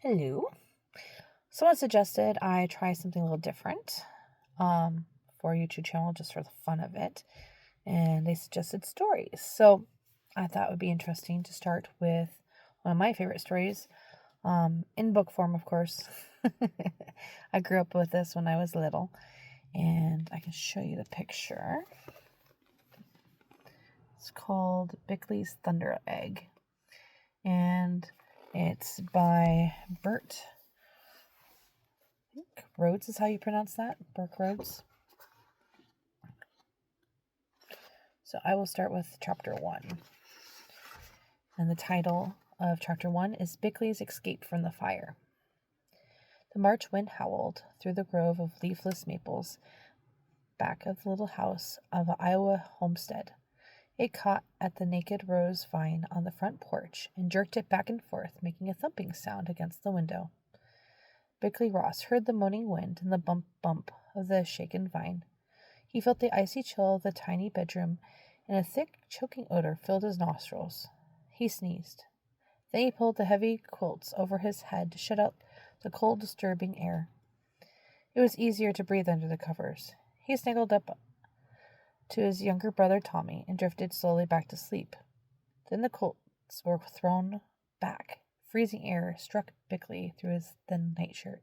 Hello. Someone suggested I try something a little different for a YouTube channel just for the fun of it. And they suggested stories. So I thought it would be interesting to start with one of my favorite stories, in book form, of course. I grew up with this when I was little, and I can show you the picture. It's called Bickie's Thunder Egg, and it's by Bert Rhoads is how you pronounce that? Bert Rhoads. So I will start with chapter 1. And the title of chapter 1 is Bickie's Escape from the Fire. The March wind howled through the grove of leafless maples back of the little house of an Iowa homestead. It caught at the naked rose vine on the front porch and jerked it back and forth, making a thumping sound against the window. Bickie Ross heard the moaning wind and the bump of the shaken vine. He felt the icy chill of the tiny bedroom, and a thick, choking odor filled his nostrils. He sneezed. Then he pulled the heavy quilts over his head to shut out the cold, disturbing air. It was easier to breathe under the covers. He snuggled up to his younger brother Tommy and drifted slowly back to sleep. Then the quilts were thrown back. Freezing air struck Bickie through his thin nightshirt.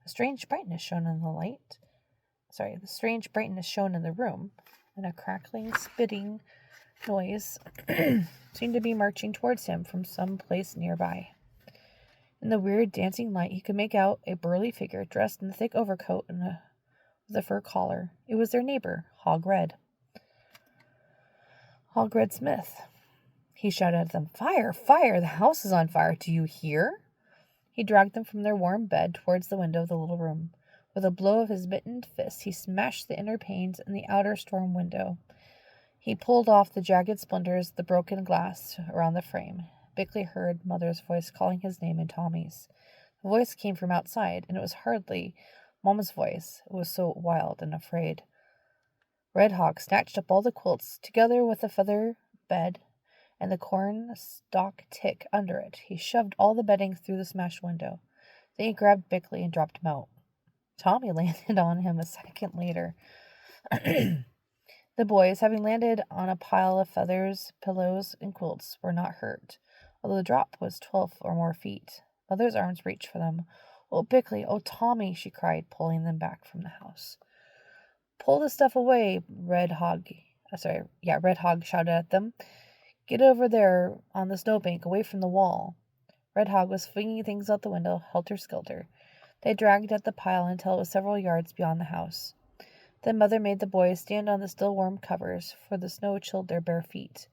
The strange brightness shone in the room, and a crackling, spitting noise seemed to be marching towards him from some place nearby. In the weird dancing light, he could make out a burly figure dressed in a thick overcoat and with a fur collar. It was their neighbor, Hog Red Smith. He shouted at them, "Fire! Fire! The house is on fire! Do you hear?" He dragged them from their warm bed towards the window of the little room. With a blow of his mittened fist, he smashed the inner panes in the outer storm window. He pulled off the jagged splinters of the broken glass around the frame. Bickie heard Mother's voice calling his name and Tommy's. The voice came from outside, and it was hardly Mama's voice. It was so wild and afraid. Red Hog snatched up all the quilts, together with the feather bed and the corn stalk tick under it. He shoved all the bedding through the smashed window. Then he grabbed Bickie and dropped him out. Tommy landed on him a second later. The boys, having landed on a pile of feathers, pillows, and quilts, were not hurt, although the drop was 12 or more feet. Mother's arms reached for them. "Oh, Bickie! Oh, Tommy!" she cried, pulling them back from the house. "Pull the stuff away," Red Hog shouted at them. "Get over there on the snowbank, away from the wall." Red Hog was flinging things out the window, helter-skelter. They dragged at the pile until it was several yards beyond the house. Then Mother made the boys stand on the still warm covers, for the snow chilled their bare feet.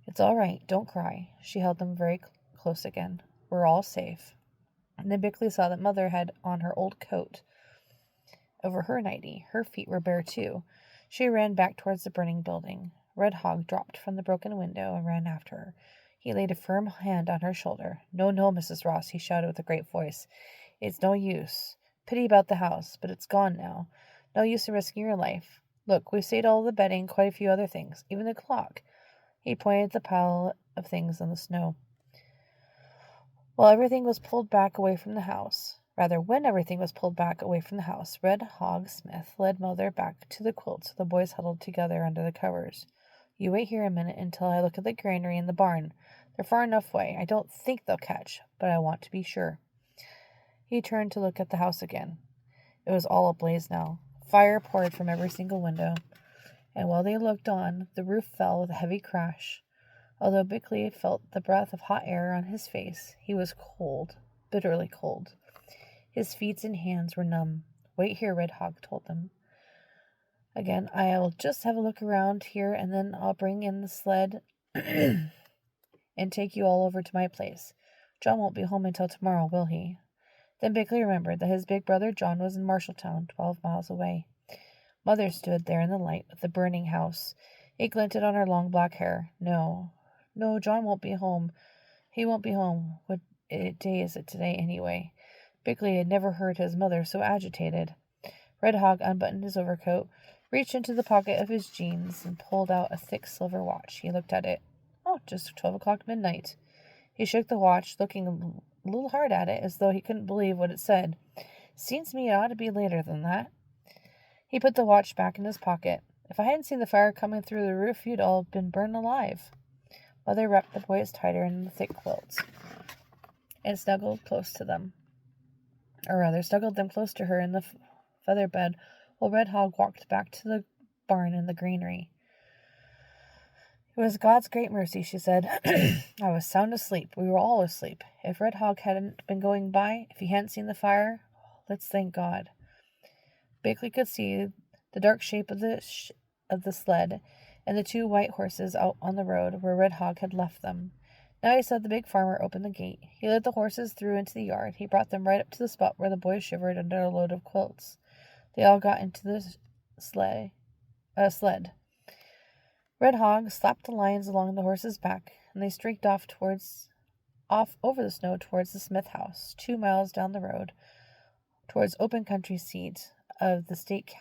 "It's all right. Don't cry." She held them very close again. "We're all safe." And then Bickie saw that Mother had on her old coat over her nightie. Her feet were bare, too. She ran back towards the burning building. Red Hog dropped from the broken window and ran after her. He laid a firm hand on her shoulder. "No, no, Mrs. Ross," he shouted with a great voice. "It's no use. Pity about the house, but it's gone now. No use in risking your life. Look, we've saved all the bedding, quite a few other things, even the clock." He pointed at the pile of things on the snow. When everything was pulled back away from the house, Red Hog Smith led Mother back to the quilt so the boys huddled together under the covers. "You wait here a minute until I look at the granary and the barn. They're far enough away. I don't think they'll catch, but I want to be sure." He turned to look at the house again. It was all ablaze now. Fire poured from every single window, and while they looked on, the roof fell with a heavy crash. Although Bickie felt the breath of hot air on his face, he was cold, bitterly cold. His feet and hands were numb. "Wait here," Red Hog told them. "Again, I'll just have a look around here, and then I'll bring in the sled and take you all over to my place. John won't be home until tomorrow, will he?" Then Bickie remembered that his big brother John was in Marshalltown, 12 miles away. Mother stood there in the light of the burning house. It glinted on her long black hair. No, John won't be home. He won't be home. What day is it today, anyway?" Bickie had never heard his mother so agitated. Red Hog unbuttoned his overcoat, reached into the pocket of his jeans, and pulled out a thick silver watch. He looked at it. "Oh, just 12 o'clock midnight." He shook the watch, looking little hard at it, as though he couldn't believe what it said. Seems to me it ought to be later than that. He put the watch back in his pocket. If I hadn't seen the fire coming through the roof, you'd all been burned alive. Mother wrapped the boys tighter in the thick quilts and snuggled them close to her in the feather bed, while Red Hog walked back to the barn and the granary. It was God's great mercy, she said. I was sound asleep. We were all asleep. If Red Hog hadn't been going by, if he hadn't seen the fire, let's thank God. Bickley could see the dark shape of the sled and the 2 white horses out on the road where Red Hog had left them. Now he saw the big farmer open the gate. He led the horses through into the yard. He brought them right up to the spot where the boys shivered under a load of quilts. They all got into the sled. Red Hog slapped the lines along the horse's back, and they streaked off over the snow towards the Smith house, 2 miles down the road, towards open country seat of the state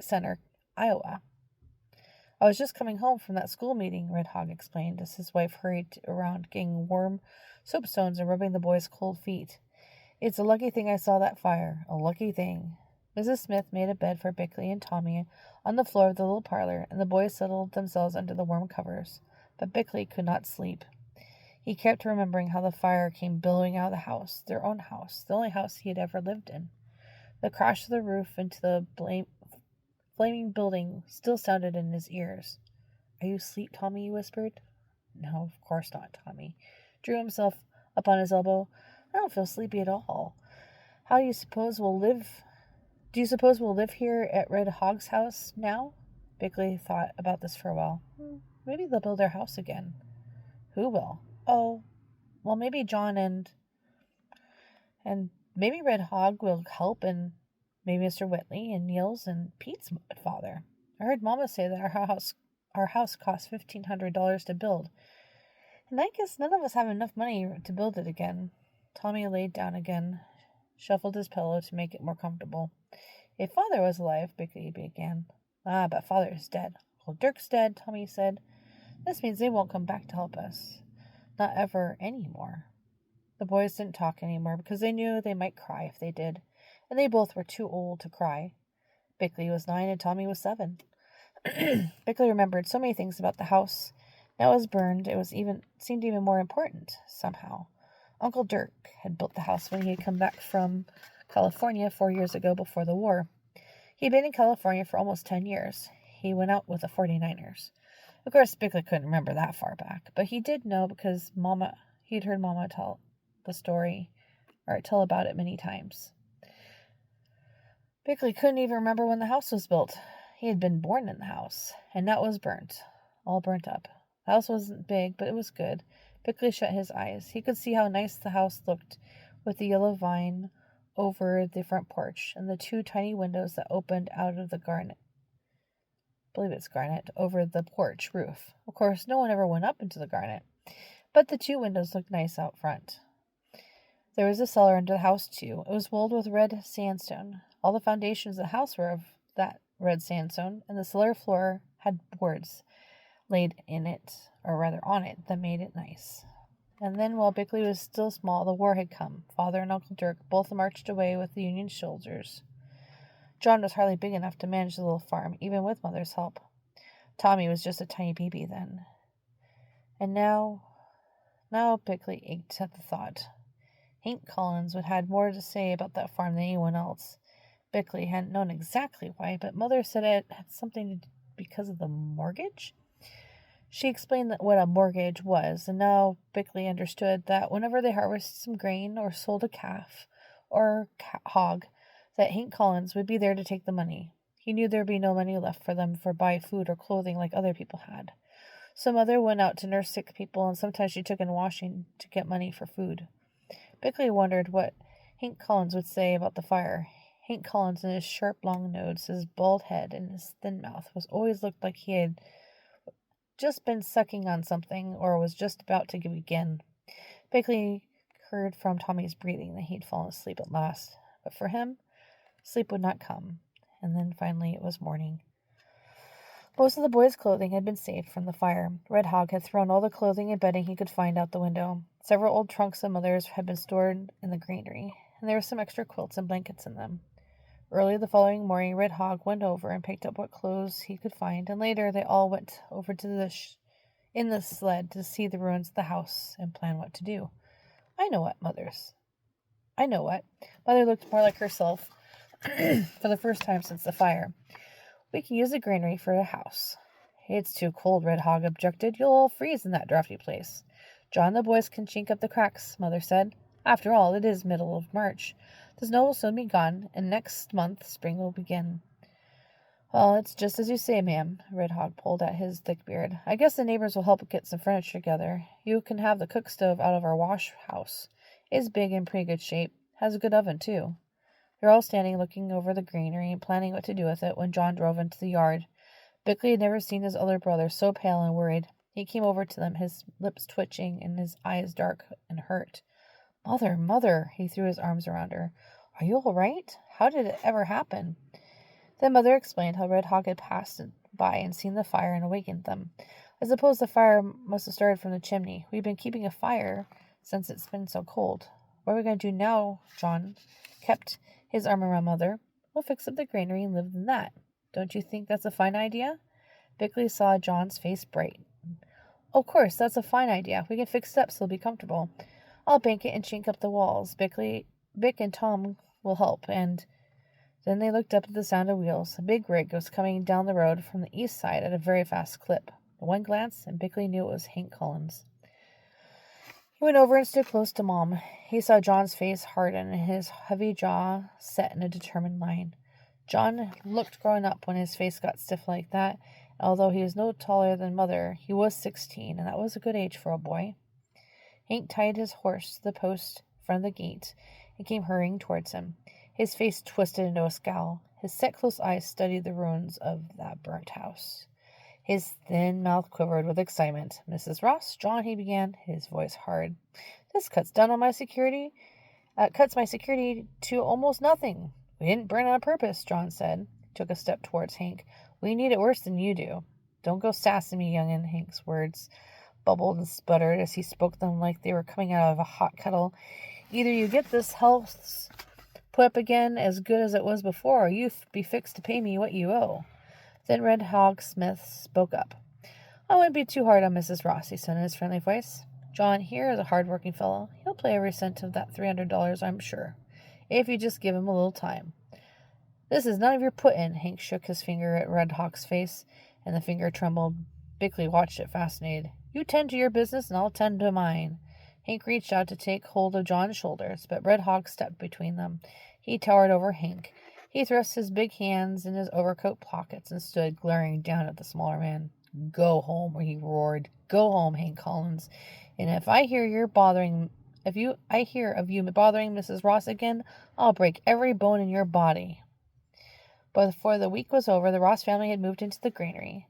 center, Iowa. I was just coming home from that school meeting, Red Hog explained, as his wife hurried around getting warm soapstones and rubbing the boys' cold feet. It's a lucky thing I saw that fire, a lucky thing. Mrs. Smith made a bed for Bickley and Tommy on the floor of the little parlor, and the boys settled themselves under the warm covers. But Bickley could not sleep. He kept remembering how the fire came billowing out of the house, their own house, the only house he had ever lived in. The crash of the roof into the flaming building still sounded in his ears. Are you asleep, Tommy? He whispered. No, of course not, Tommy drew himself up on his elbow. I don't feel sleepy at all. Do you suppose we'll live here at Red Hog's house now? Bickley thought about this for a while. Maybe they'll build their house again. Who will? Oh, well, maybe John and maybe Red Hog will help, and maybe Mr. Whitley and Niels and Pete's father. I heard Mama say that our house cost $1,500 to build, and I guess none of us have enough money to build it again. Tommy laid down again, shuffled his pillow to make it more comfortable. If Father was alive, Bickley began. But Father is dead. Uncle Dirk's dead, Tommy said. This means they won't come back to help us. Not ever any more. The boys didn't talk any more because they knew they might cry if they did, and they both were too old to cry. Bickley was 9 and Tommy was 7. Bickley remembered so many things about the house. Now it was burned. Seemed even more important, somehow. Uncle Dirk had built the house when he had come back from California 4 years ago before the war. He'd been in California for almost 10 years. He went out with the 49ers. Of course, Bickley couldn't remember that far back, but he did know because he'd heard Mama tell the story, or tell about it many times. Bickley couldn't even remember when the house was built. He had been born in the house, and now it was all burnt up. The house wasn't big, but it was good. Bickley shut his eyes. He could see how nice the house looked, with the yellow vine over the front porch, and the 2 tiny windows that opened out of the garnet over the porch roof. Of course, no one ever went up into the garnet, but the 2 windows looked nice out front. There was a cellar under the house, too. It was walled with red sandstone. All the foundations of the house were of that red sandstone, and the cellar floor had boards laid in it, or rather on it, that made it nice. And then, while Bickley was still small, the war had come. Father and Uncle Dirk both marched away with the Union soldiers. John was hardly big enough to manage the little farm, even with Mother's help. Tommy was just a tiny baby then. And now Bickley ached at the thought. Hank Collins would have more to say about that farm than anyone else. Bickley hadn't known exactly why, but Mother said it had something to do because of the mortgage. She explained what a mortgage was, and now Bickley understood that whenever they harvested some grain or sold a calf or hog, that Hank Collins would be there to take the money. He knew there'd be no money left for them for buy food or clothing like other people had. So Mother went out to nurse sick people, and sometimes she took in washing to get money for food. Bickley wondered what Hank Collins would say about the fire. Hank Collins, in his sharp long nose, his bald head, and his thin mouth, always looked like he had just been sucking on something, or was just about to begin. Bickley heard from Tommy's breathing that he'd fallen asleep at last, but for him, sleep would not come. And then finally it was morning. Most of the boys' clothing had been saved from the fire. Red Hog had thrown all the clothing and bedding he could find out the window. Several old trunks of Mother's had been stored in the granary, and there were some extra quilts and blankets in them. Early the following morning, Red Hog went over and picked up what clothes he could find, and later they all went over to in the sled to see the ruins of the house and plan what to do. I know what. Mother looked more like herself for the first time since the fire. We can use the granary for a house. It's too cold, Red Hog objected. You'll all freeze in that draughty place. John and the boys can chink up the cracks, Mother said. After all, it is middle of March. The snow will soon be gone, and next month spring will begin. Well, it's just as you say, ma'am. Red Hog pulled at his thick beard. I guess the neighbors will help get some furniture together. You can have the cook stove out of our wash house. It's big and pretty good shape. Has a good oven, too. They're all standing looking over the granary and planning what to do with it when John drove into the yard. Bickie had never seen his older brother so pale and worried. He came over to them, his lips twitching and his eyes dark and hurt. Mother, he threw his arms around her. Are you all right? How did it ever happen? Then Mother explained how Red Hog had passed by and seen the fire and awakened them. I suppose the fire must have started from the chimney. We've been keeping a fire since it's been so cold. What are we going to do now? John kept his arm around Mother. We'll fix up the granary and live in that. Don't you think that's a fine idea? Bickie saw John's face brighten. Of course, that's a fine idea. We can fix it up so it'll be comfortable. I'll bank it and chink up the walls. Bick and Tom will help, and then they looked up at the sound of wheels. A big rig was coming down the road from the east side at a very fast clip. One glance, and Bickie knew it was Hank Collins. He went over and stood close to Mom. He saw John's face harden and his heavy jaw set in a determined line. John looked grown up when his face got stiff like that. Although he was no taller than Mother, he was 16, and that was a good age for a boy. Hank tied his horse to the post in front of the gate and came hurrying towards him. His face twisted into a scowl. His set close eyes studied the ruins of that burnt house. His thin mouth quivered with excitement. Mrs. Ross, John, he began, his voice hard. This cuts down on my security. Cuts my security to almost nothing. We didn't burn on purpose, John said. He took a step towards Hank. We need it worse than you do. Don't go sassing me, young'un. Hank's words bubbled and sputtered as he spoke them like they were coming out of a hot kettle. Either you get this house put up again as good as it was before, or you be fixed to pay me what you owe. Then Red Hog Smith spoke up. I wouldn't be too hard on Mrs. Ross, he said in his friendly voice. John here is a hard-working fellow. He'll pay every cent of that $300, I'm sure, if you just give him a little time. This is none of your put-in. Hank shook his finger at Red Hawk's face, and the finger trembled. Bickie watched it fascinated. You tend to your business, and I'll tend to mine. Hank reached out to take hold of John's shoulders, but Red Hawk stepped between them. He towered over Hank. He thrust his big hands in his overcoat pockets and stood glaring down at the smaller man. Go home, he roared. Go home, Hank Collins. And if I hear of you bothering Mrs. Ross again, I'll break every bone in your body. But before the week was over, the Ross family had moved into the granary.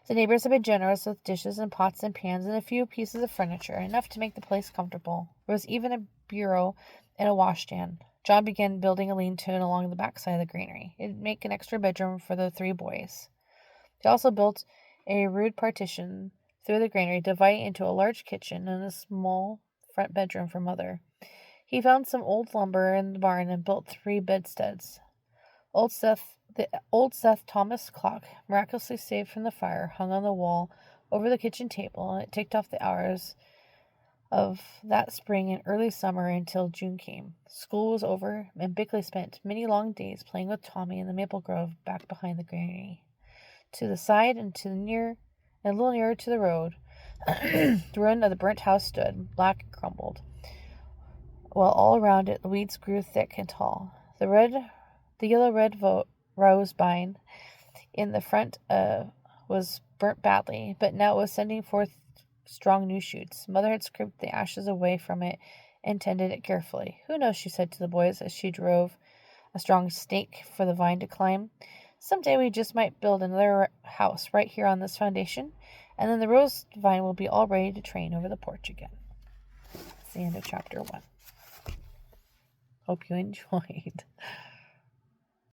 The neighbors had been generous with dishes and pots and pans and a few pieces of furniture, enough to make the place comfortable. There was even a bureau and a washstand. John began building a lean-to along the back side of the granary. It'd make an extra bedroom for the 3 boys. They also built a rude partition through the granary, dividing into a large kitchen and a small front bedroom for Mother. He found some old lumber in the barn and built 3 bedsteads. The old Seth Thomas clock, miraculously saved from the fire, hung on the wall over the kitchen table, and it ticked off the hours of that spring and early summer until June came. School was over, and Bickie spent many long days playing with Tommy in the maple grove back behind the granary. To the side and a little nearer to the road, the ruin of the burnt house stood, black and crumbled, while all around it the weeds grew thick and tall. The yellow-red rose vine in the front was burnt badly, but now it was sending forth strong new shoots. Mother had scraped the ashes away from it and tended it carefully. Who knows, she said to the boys as she drove a strong stake for the vine to climb. Someday we just might build another house right here on this foundation, and then the rose vine will be all ready to train over the porch again. That's the end of chapter 1. Hope you enjoyed.